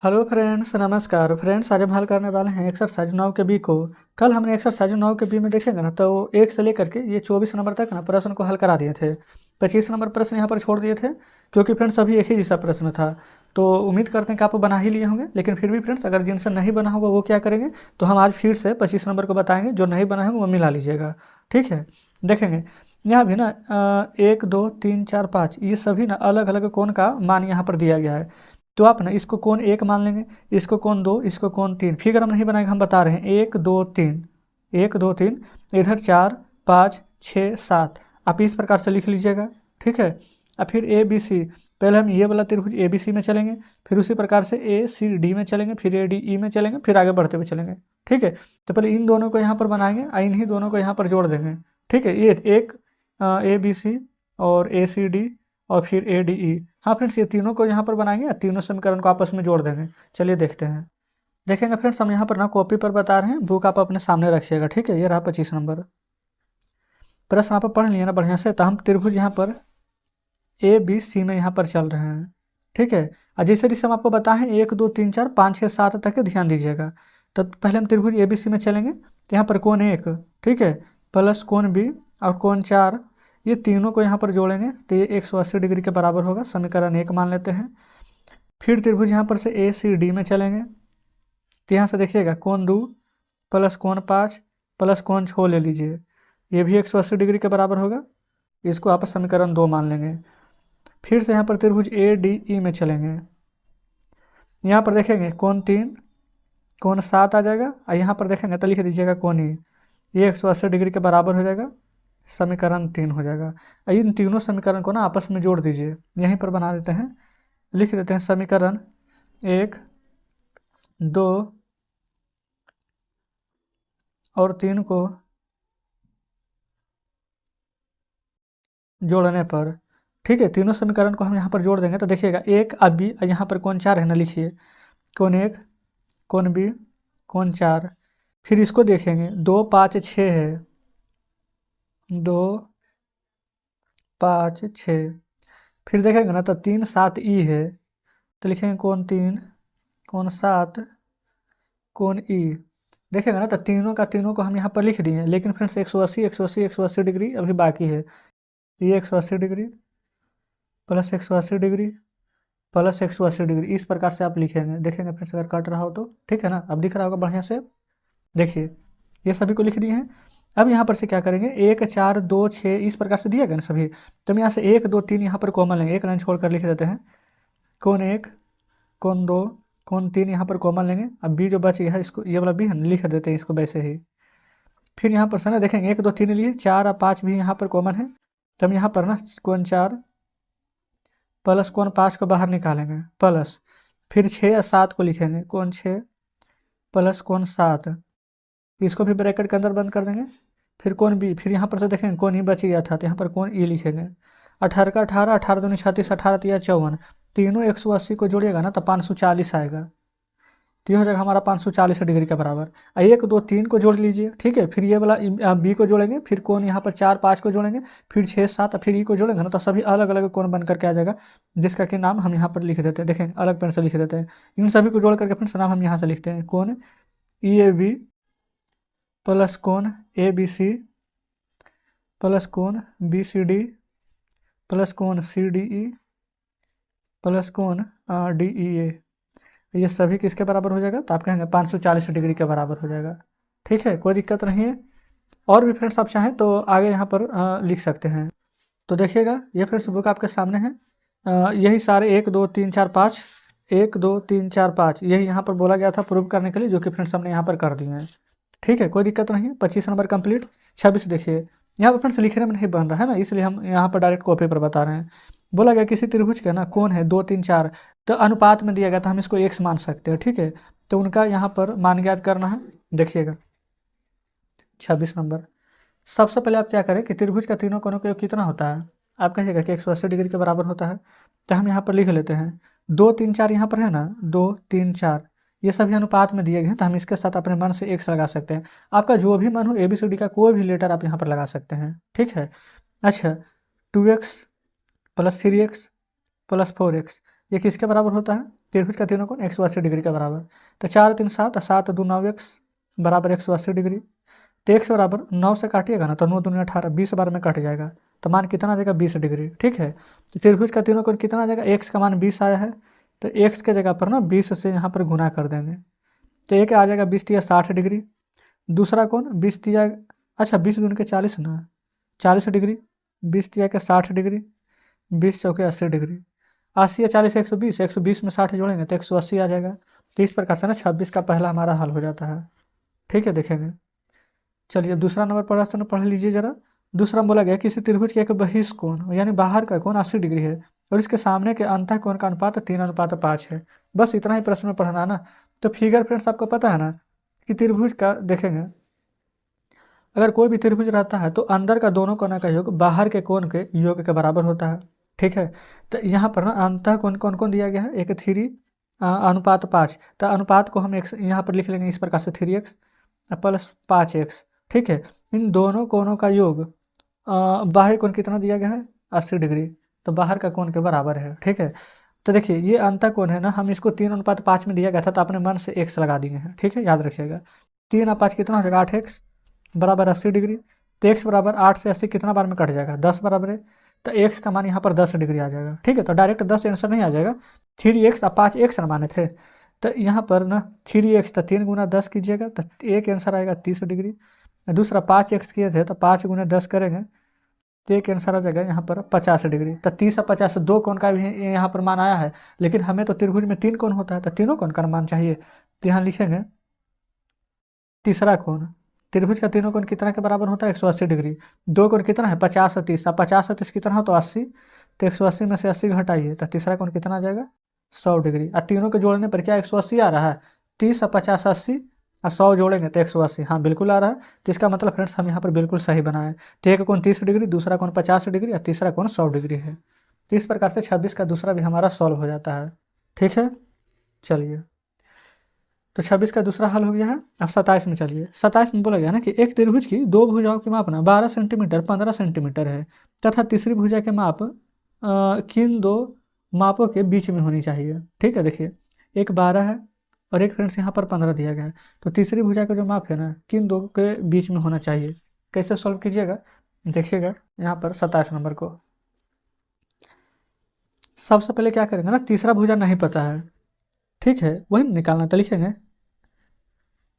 Hello friends, नमस्कार friends. आज हम हल करने वाले हैं एक्सरसाइज 9 के बी को। कल हमने एक्सरसाइज 9 के बी में देखेंगे ना, तो 1 से लेकर के ये 24 नंबर तक ना प्रश्न को हल करा दिए थे। 25 नंबर प्रश्न यहाँ पर छोड़ दिए थे, क्योंकि फ्रेंड्स अभी एक ही जैसा प्रश्न था। तो उम्मीद करते हैं कि आप बना ही लिए होंगे, लेकिन फिर भी फ्रेंड्स अगर जिनसे नहीं बना होगा वो क्या करेंगे, तो हम आज फिर से 25 नंबर को बताएंगे। जो नहीं बना है वो मिला लीजिएगा, ठीक है। देखेंगे यहाँ भी ना 1 2 3 4 5 ये सभी ना अलग अलग कोण का मान यहाँ पर दिया गया है। तो आप ना इसको कोण 1 मान लेंगे, इसको कोण 2, इसको कोण 3। फिगर हम नहीं बनाएंगे, हम बता रहे हैं 1 2 3, 1 2 3, इधर 4 5 6 7। आप इस प्रकार से लिख लीजिएगा, ठीक है। अब फिर ए बी सी, पहले हम ये वाला त्रिभुज ए बी सी में चलेंगे, फिर उसी प्रकार से ए सी डी में चलेंगे, फिर ए डी ई में चलेंगे, फिर आगे बढ़ते हुए चलेंगे, ठीक है। तो पहले इन दोनों को यहाँ पर बनाएंगे, इन्हीं दोनों को यहाँ पर जोड़ देंगे, ठीक है। ये एक ए बी सी और ए सी डी और फिर ए डी ई। हाँ फ्रेंड्स, ये तीनों को यहाँ पर बनाएंगे और तीनों समीकरण को आपस में जोड़ देंगे। चलिए देखते हैं। देखेंगे फ्रेंड्स, हम यहाँ पर ना कॉपी पर बता रहे हैं, बुक आप अपने सामने रखिएगा, ठीक है। ये रहा 25 नंबर प्रश्न। आप पढ़ लिए ना बढ़िया से। तो हम त्रिभुज यहाँ पर ए बी सी में यहाँ पर चल रहे हैं, ठीक है। और जैसे जैसे हम आपको बताएं 1 2 3 4 5 6 7 तक के ध्यान दीजिएगा। तब पहले हम त्रिभुज ए बी सी में चलेंगे, तो यहाँ पर कोण 1, ठीक है, प्लस कोण बी और कोण 4, ये तीनों को यहाँ पर जोड़ेंगे तो ये 180 डिग्री के बराबर होगा। समीकरण 1 मान लेते हैं। फिर त्रिभुज यहाँ पर से ए सी डी में चलेंगे, तो यहाँ से देखिएगा कोण 2 प्लस कोण 5 प्लस कोण 6 ले लीजिए, ये भी 180 डिग्री के बराबर होगा। इसको आप समीकरण 2 मान लेंगे। फिर से यहाँ पर त्रिभुज ए डी ई में चलेंगे, यहाँ पर देखेंगे कोण 3 कोण 7 आ जाएगा, और यहाँ पर देखेंगे तो लिख दीजिएगा कोण ई, ये 180 डिग्री के बराबर हो जाएगा। समीकरण 3 हो जाएगा। इन तीनों समीकरण को ना आपस में जोड़ दीजिए, यहीं पर बना देते हैं। लिख देते हैं समीकरण 1 2 और 3 को जोड़ने पर, ठीक है, तीनों समीकरण को हम यहाँ पर जोड़ देंगे तो देखिएगा 1 अब बी, यहाँ पर कोण 4 है ना, लिखिए कोण 1 कोण बी कोण 4। फिर इसको देखेंगे 2 5 6 है, 2 5 6। फिर देखेंगे ना तो 3 7 ई है, तो लिखेंगे कोण 3 कोण 7 कोण ई। देखेंगे ना तो तीनों का तीनों को हम यहाँ पर लिख दिए, लेकिन फ्रेंड्स 180 180 180 डिग्री अभी बाकी है। ये 180 degree plus 180 degree plus 180 degree, इस प्रकार से आप लिखेंगे। देखेंगे फ्रेंड्स अगर कट रहा हो तो, ठीक है ना। अब दिख रहा होगा बढ़िया से, देखिए ये सभी को लिख दिए हैं। अब यहाँ पर से क्या करेंगे, 1 4 2 6 इस प्रकार से दिया गया ना सभी। तो हम यहाँ से 1 2 3 यहाँ पर कॉमन लेंगे, एक लाइन छोड़कर लिख देते हैं कोण 1 कोण 2 कोण 3 यहाँ पर कॉमन लेंगे। अब बी जो बच गया है, इसको ये वाला बी है लिख देते हैं इसको वैसे ही। फिर यहाँ पर से ना देखेंगे 1 2 3 लिए 4 और 5 भी यहाँ पर कॉमन है, तो हम यहाँ पर ना कोण 4 प्लस कोण 5 को बाहर निकालेंगे, प्लस फिर 6 और 7 को लिखेंगे कोण 6 प्लस कोण 7, इसको भी ब्रैकेट के अंदर बंद कर देंगे। फिर कोण बी, फिर यहाँ पर से देखेंगे कोण ई बच गया था, तो यहाँ पर कोण ई लिखेंगे। 18 का 18 18 दूनी 36 18 तिया 54, तीनों 180 को जोड़िएगा ना तो 540 आएगा। तो ये हो जाएगा हमारा 540 डिग्री के बराबर। 1 2 3 को जोड़ लीजिए, ठीक है। फिर ये वाला बी को जोड़ेंगे, फिर कोण यहाँ पर 4 5 को जोड़ेंगे, फिर 6 7 फिर ई को जोड़ेंगे ना, तो सभी अलग अलग कोण बन करके आ जाएगा, जिसका कि नाम हम यहाँ पर लिख देते हैं। देखें अलग पेन से लिख देते हैं। इन सभी को जोड़ करके फिर नाम हम यहाँ से लिखते हैं कोण ई ए बी प्लस कोण ए बी सी प्लस कोण बी सी डी प्लस कोण सी डी ई प्लस कोण डी ई ए। ये सभी किसके बराबर हो जाएगा, तो आप कहेंगे 540 डिग्री के बराबर हो जाएगा, ठीक है। कोई दिक्कत नहीं है। और भी फ्रेंड्स आप चाहें तो आगे यहाँ पर लिख सकते हैं। तो देखिएगा ये फ्रेंड्स बुक आपके सामने है। यही सारे 1 2 3 4 5 1 2 3 4 5 यही यहाँ पर बोला गया था प्रूव करने के लिए, जो कि फ्रेंड्स हमने यहाँ पर कर दिए हैं, ठीक है। कोई दिक्कत नहीं है। 25 नंबर कंप्लीट। 26 देखिए यहाँ पर फ्रेंड्स लिखने में नहीं बन रहा है ना, इसलिए हम यहाँ पर डायरेक्ट कॉपी पर बता रहे हैं। बोला गया किसी त्रिभुज का ना कोण है 2 3 4, तो अनुपात में दिया गया था, हम इसको x मान सकते हैं, ठीक है। तो उनका यहाँ पर मान ज्ञात करना है। देखिएगा 26 नंबर, सबसे पहले आप क्या करें कि त्रिभुज का तीनों कोणों का योग कितना होता है, आप कहिएगा कि 180 डिग्री के बराबर होता है। तो हम यहाँ पर लिख लेते हैं 2 3 4 यहाँ पर है ना, 2 3 4 ये सभी अनुपात में दिए गए हैं, तो हम इसके साथ अपने मन से x लगा सकते हैं। आपका जो भी मन हो ABCD का कोई भी लेटर आप यहाँ पर लगा सकते हैं, ठीक है। अच्छा 2x plus 3x plus 4x, ये किसके बराबर होता है? त्रिभुज का तीनों कोण 180 डिग्री के बराबर। तो 4 3 7 7 2 9 x बराबर 180 डिग्री। तो x बराबर 9 से काटिएगा ना तो 9 दूनी 18, 20 बार में कट जाएगा, तो मान कितना आ जाएगा? 20 डिग्री। ठीक है, तो त्रिभुज का तीनों कोण कितना आ जाएगा? x का मान 20 आया है, तो x के जगह पर ना 20 से यहाँ पर गुना कर देंगे, तो एक आ जाएगा 20 तिया 60 डिग्री। दूसरा कोण 20 तिया, अच्छा 20 दूनी के 40 ना, 40 डिग्री। 20 तिया के 60 डिग्री, 20 चौके 80 डिग्री। 80 या 40 120, 120 में 60 जोड़ेंगे तो 180 आ जाएगा। तो इस प्रकार से ना 26 का पहला हमारा हल हो जाता है। ठीक है, देखेंगे। चलिए दूसरा नंबर प्रश्न पढ़ लीजिए जरा। दूसरा बोला गया किसी त्रिभुज के एक बहिष्कोण यानी बाहर का कोण 80 डिग्री है और इसके सामने के अंतः कोण का अनुपात 3:5 है। बस इतना ही प्रश्न में पढ़ना ना। तो फिगर फ्रेंड्स आपको पता है ना कि त्रिभुज का देखेंगे, अगर कोई भी त्रिभुज रहता है तो अंदर का दोनों कोणों का योग बाहर के कोण के योग के बराबर होता है। ठीक है, तो यहाँ पर ना अंतः कोण कौन कौन दिया गया है? एक 3:5। तो अनुपात को हम यहाँ पर लिख लेंगे इस प्रकार से 3x प्लस 5x। ठीक है, इन दोनों कोणों का योग बाह्य कोण कितना दिया गया है? 80 डिग्री, तो बाहर का कोण के बराबर है। ठीक है, तो देखिए ये अंतः कोण है ना, हम इसको 3:5 में दिया गया था तो अपने मन से x लगा दिए हैं। ठीक है, याद रखिएगा। 3 और 5 कितना हो जाएगा? 8x बराबर 80 डिग्री। तो x बराबर 8 से 80 कितना बार में कट जाएगा? 10 बराबर है, तो x का मान यहाँ पर 10 डिग्री आ जाएगा। ठीक है, तो डायरेक्ट 10 आंसर नहीं आ जाएगा, 3x और 5x ना माने थे, तो यहाँ पर ना 3x तो 3 गुना 10 कीजिएगा तो एक आंसर आएगा 30 डिग्री। दूसरा 5x किए थे तो 5 गुना 10 करेंगे तो एक आंसर आ जाएगा यहाँ पर 50 डिग्री। तो 30 और 50 दो कोण का भी यहाँ पर मान आया है, लेकिन हमें तो त्रिभुज में 3 कोण होता है तो तीनों कोण का मान चाहिए। तो यहाँ लिखेंगे तीसरा कोण, त्रिभुज का तीनों कोण कितना के बराबर होता है? 180 डिग्री। दो कोण कितना है? 50 और 30। 50 और 30 कितना हो तो 80, तो 180 में से 80 घटाइए तो तीसरा कोण कितना आ जाएगा? 100 डिग्री। और तीनों के जोड़ने पर क्या 180 आ रहा है? 30 और 50 80 और 100 जोड़ेंगे तो 180। हाँ बिल्कुल आ रहा है, तो इसका मतलब फ्रेंड्स हम यहाँ पर बिल्कुल सही बनाए। तो एक कोण 30 डिग्री, दूसरा कोण 50 डिग्री और तीसरा कोण 100 डिग्री है। तो इस प्रकार से 26 का दूसरा भी हमारा सॉल्व हो जाता है। ठीक है, चलिए तो 26 का दूसरा हल हो गया है। अब 27 में चलिए। 27 में बोला गया ना कि एक त्रिभुज की दो भुजाओं की माप ना 12 सेंटीमीटर 15 सेंटीमीटर है तथा तीसरी भुजा के माप किन दो मापों के बीच में होनी चाहिए। ठीक है, देखिए एक 12 है और एक फ्रेंड्स यहाँ पर 15 दिया गया है, तो तीसरी भुजा का जो माप है ना किन दो के बीच में होना चाहिए। कैसे सॉल्व कीजिएगा देखिएगा यहाँ पर 27 नंबर को। सबसे पहले क्या करेंगे ना, तीसरा भुजा नहीं पता है, ठीक है, वही निकालना। तो लिखेंगे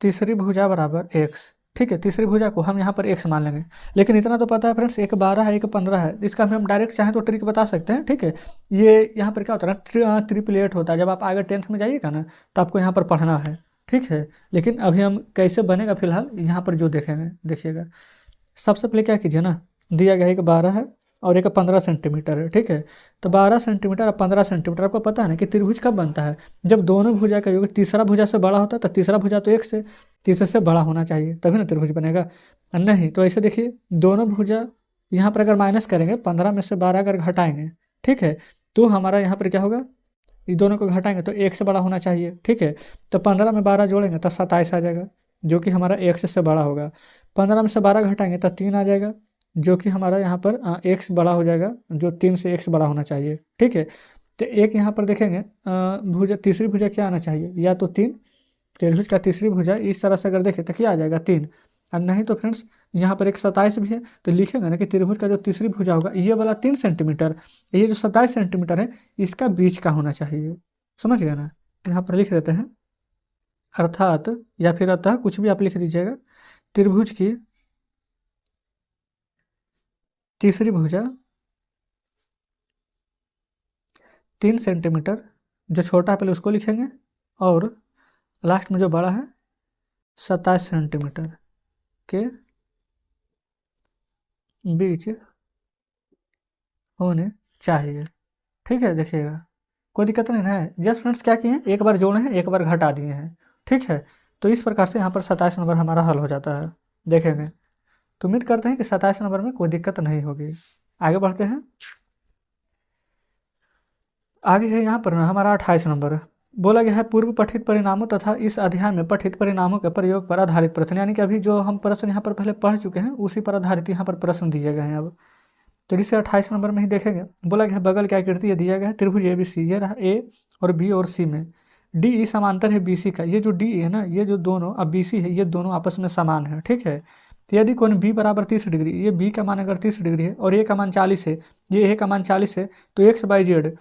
तीसरी भुजा बराबर x। ठीक है, तीसरी भुजा को हम यहाँ पर x मान लेंगे, लेकिन इतना तो पता है फ्रेंड्स एक 12 है एक 15 है, इसका हम डायरेक्ट चाहें तो ट्रिक बता सकते हैं। ठीक है, ये यहाँ पर क्या होता है ना ट्रिपलेट होता है, जब आप आगे 10th में जाइएगा ना तो आपको यहाँ पर पढ़ना है। ठीक है, लेकिन अभी हम कैसे बनेगा फिलहाल यहाँ पर जो देखेंगे देखिएगा। सबसे पहले क्या कीजिए ना, दिया गया एक 12 है और एक 15 सेंटीमीटर है। ठीक है, तो 12 सेंटीमीटर और 15 सेंटीमीटर आपको पता है ना कि त्रिभुज कब बनता है? जब दोनों भुजा का योग तीसरा भुजा से बड़ा होता है, तो तीसरा भुजा तो एक से तीसरे से बड़ा होना चाहिए तभी ना त्रिभुज बनेगा। नहीं तो ऐसे देखिए दोनों भुजा यहाँ पर अगर माइनस करेंगे 15 में से 12 अगर घटाएंगे, ठीक है, तो हमारा यहाँ पर क्या होगा, ये दोनों को घटाएंगे तो एक से बड़ा होना चाहिए। ठीक है, तो 15 में 12 जोड़ेंगे तो 27 आ जाएगा जो कि हमारा एक से बड़ा होगा। 15 में से 12 घटाएंगे तो 3 आ जाएगा जो कि हमारा यहाँ पर x बड़ा हो जाएगा, जो 3 से x बड़ा होना चाहिए। ठीक है, तो एक यहाँ पर देखेंगे भुजा तीसरी भुजा क्या आना चाहिए, या तो 3, त्रिभुज का तीसरी भुजा इस तरह से अगर देखें तो क्या आ जाएगा 3, और नहीं तो फ्रेंड्स यहाँ पर एक 27 भी है, तो लिखेंगे ना कि त्रिभुज का जो तीसरी भुजा होगा ये वाला 3 सेंटीमीटर, ये जो 27 सेंटीमीटर है इसका बीच का होना चाहिए। समझ गए ना, यहाँ पर लिख देते हैं अर्थात, या फिर अतः कुछ भी आप लिख दीजिएगा। त्रिभुज की तीसरी भुजा 3 सेंटीमीटर, जो छोटा है पहले उसको लिखेंगे, और लास्ट में जो बड़ा है 27 सेंटीमीटर के बीच होने चाहिए। ठीक है, देखिएगा कोई दिक्कत नहीं है। जस्ट फ्रेंड्स क्या किए हैं, एक बार जोड़े हैं एक बार घटा दिए हैं। ठीक है, तो इस प्रकार से यहाँ पर 27 नंबर हमारा हल हो जाता है। देखेंगे तो उम्मीद करते हैं कि 27 नंबर में कोई दिक्कत नहीं होगी। आगे बढ़ते हैं। आगे है यहाँ पर ना हमारा 28 नंबर। बोला गया है पूर्व पठित परिणामों तथा इस अध्याय में पठित परिणामों के प्रयोग पर आधारित प्रश्न, यानी कि अभी जो हम प्रश्न यहाँ पर पहले पढ़ चुके हैं उसी पर आधारित यहाँ पर प्रश्न दिए गए हैं। अब तो इसे 28 नंबर में ही देखेंगे। बोला गया बगल की आकृति ये दिया गया है त्रिभुज ABC, ये रहा A और B और C में DE समांतर है BC का। ये जो DE है ना, ये जो दोनों अब BC है, ये दोनों आपस में समान है, ठीक है। तो यदि कोण B बराबर 30 डिग्री, ये B का मान अगर 30 डिग्री है और A का मान 40 है, ये A का मान 40 है, तो x बाई जेड,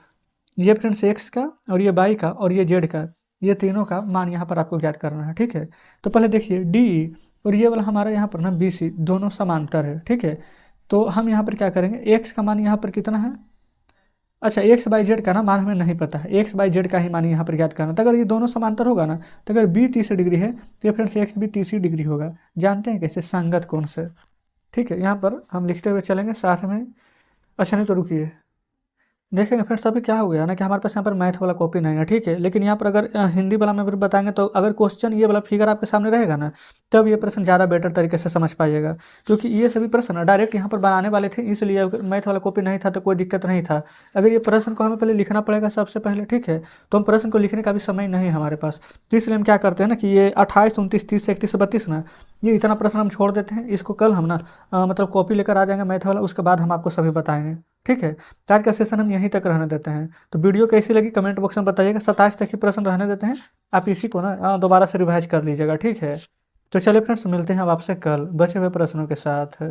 ये फ्रेंड्स x का और ये y का और ये z का, ये तीनों का मान यहाँ पर आपको ज्ञात करना है, ठीक है। तो पहले देखिए DE और ये वाला हमारा यहाँ पर ना BC दोनों समांतर है, ठीक है। तो हम यहाँ पर क्या करेंगे, x का मान यहाँ पर कितना है, अच्छा x बाई जेड का ना मान हमें नहीं पता है, x बाई जेड का ही मान यहाँ पर ज्ञात करना। तो अगर ये दोनों समांतर होगा ना, तो अगर b 30 डिग्री है तो ये फ्रेंड्स x भी 30 डिग्री होगा। जानते हैं कैसे, संगत कोण से, ठीक है। यहाँ पर हम लिखते हुए चलेंगे साथ में। अच्छा नहीं तो रुकिए, देखेंगे फ्रेंड्स अभी क्या हो गया ना कि हमारे पास यहाँ पर मैथ वाला कॉपी नहीं है, ठीक है। लेकिन यहाँ पर अगर हिंदी वाला में भी बताएंगे तो अगर क्वेश्चन ये वाला फिगर आपके सामने रहेगा ना, तब ये प्रश्न ज़्यादा बेटर तरीके से समझ पाइएगा, क्योंकि ये सभी प्रश्न डायरेक्ट यहाँ पर बनाने वाले थे, इसलिए अगर मैथ वाला कॉपी नहीं था तो कोई दिक्कत नहीं था। अगर ये प्रश्न को हमें पहले लिखना पड़ेगा सबसे पहले, ठीक है। तो हम प्रश्न को लिखने का भी समय नहीं है हमारे पास, तो इसलिए हम क्या करते हैं ना कि ये 28, 29, 30, 31, 32 ना, ये इतना प्रश्न हम छोड़ देते हैं। इसको कल हम ना मतलब कॉपी लेकर आ जाएंगे मैथ वाला, उसके बाद हम आपको सभी बताएंगे, ठीक है। तो आज का सेशन हम यहीं तक रहने देते हैं। तो वीडियो कैसी लगी कमेंट बॉक्स में बताइएगा। 27 तक ही प्रश्न रहने देते हैं, आप इसी को ना दोबारा से रिवाइज कर लीजिएगा, ठीक है। तो चलिए फ्रेंड्स, मिलते हैं अब आपसे कल बचे हुए प्रश्नों के साथ।